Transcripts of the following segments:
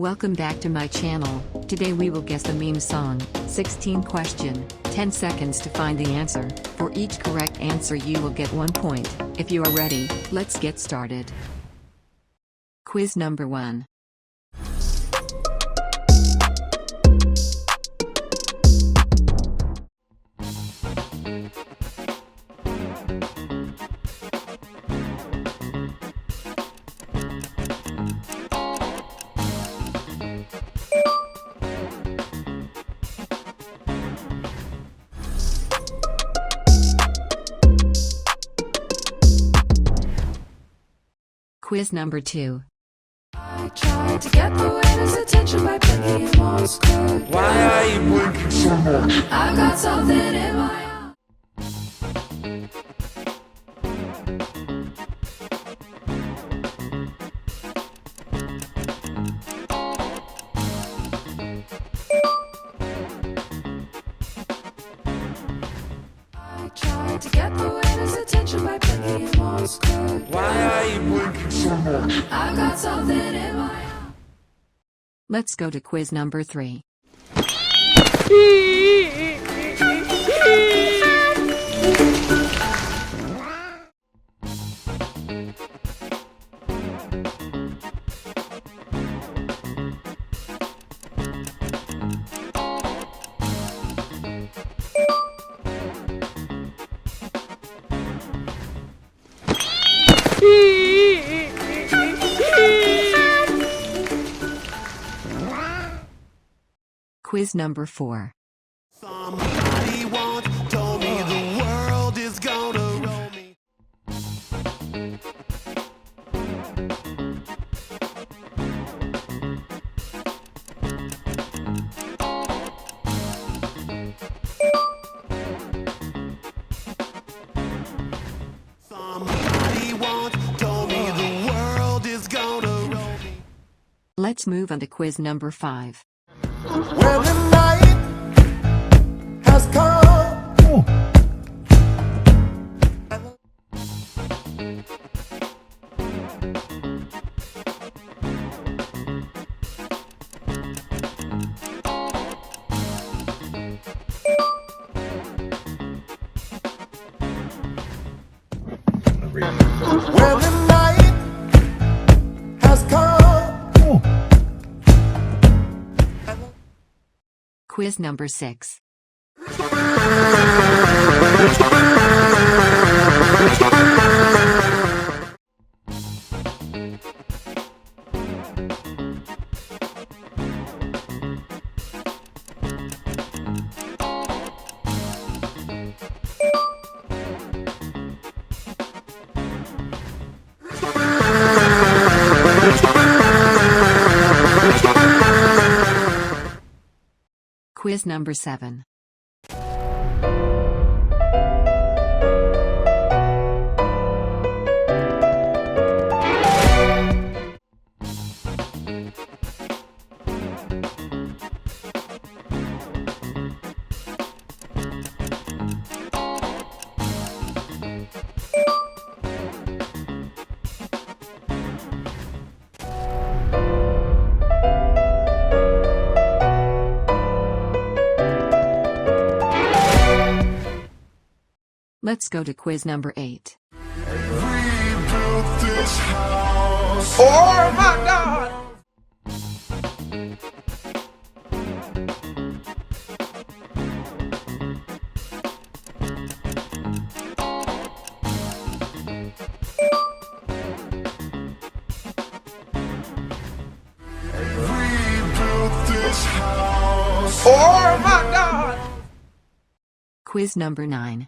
Welcome back to my channel. Today we will guess the meme song. 16 question, 10 seconds to find the answer. For each correct answer you will get 1 point. If you are ready, let's get started. Quiz number 1. Quiz number 2. I tried to get the waiter's attention by blinking in Morse code. Why are you blinking so much? I've got something in my eye. I tried to get the waiter's attention by blinking in Morse code. Why are you blinking so much? I've got something in my eye. Let's go to quiz number 3. Quiz number 4. Somebody once told me the world is gonna roll me. Somebody once told me the world is gonna roll me. Let's move on to quiz number 5. When the night has come. When the night has come. Quiz number 6. Quiz number 7. Let's go to quiz number 8. Rebuilt this house. Oh my God! Rebuilt this house. Oh my God! Quiz number 9.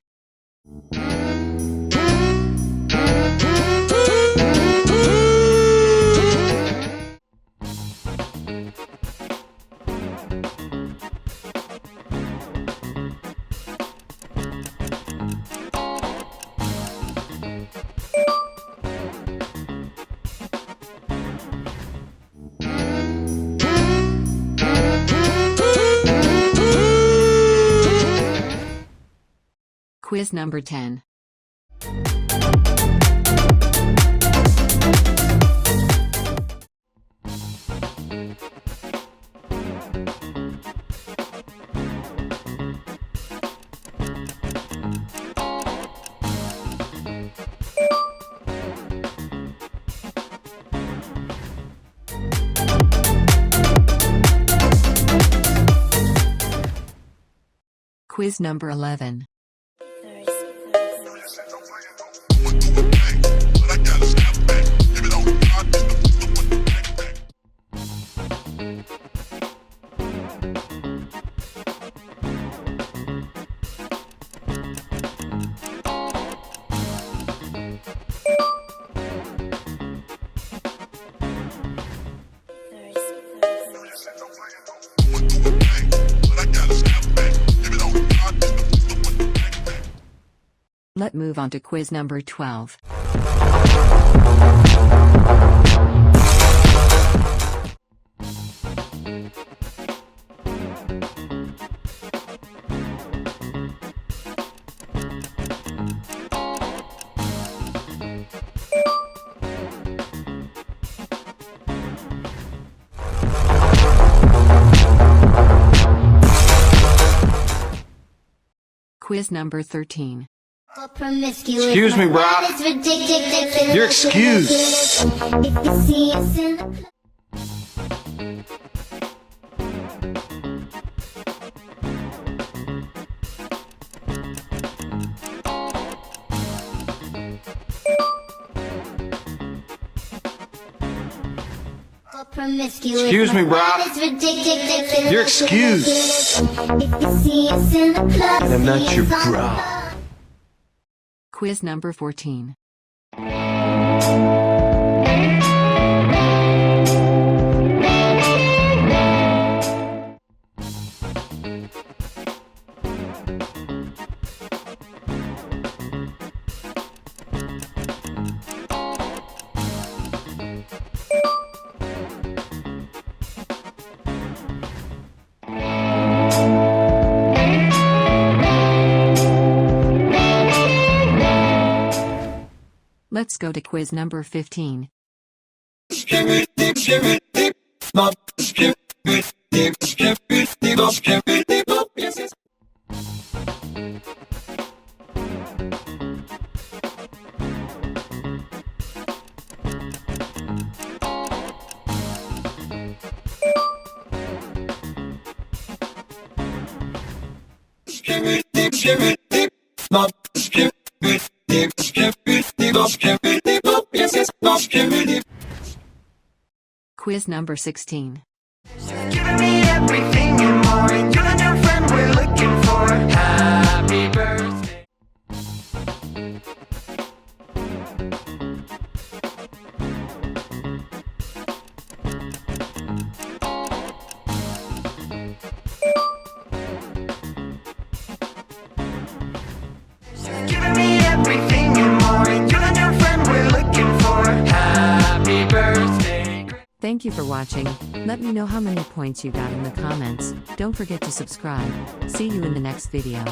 Quiz number 10. Quiz number 11. Let's move on to quiz number 12. Quiz number 13. Excuse me, Rob. You're excused. Excuse me, Rob. You're excused. And I'm not your bra. Quiz number 14. Let's go to quiz number 15. Quiz number 16. Giving me everything and more, and you're the new friend we're looking for. Happy birthday. Giving me everything and more, and you're the new friend we're looking for. Happy birthday. Thank you for watching. Let me know how many points you got in the comments. Don't forget to subscribe. See you in the next video.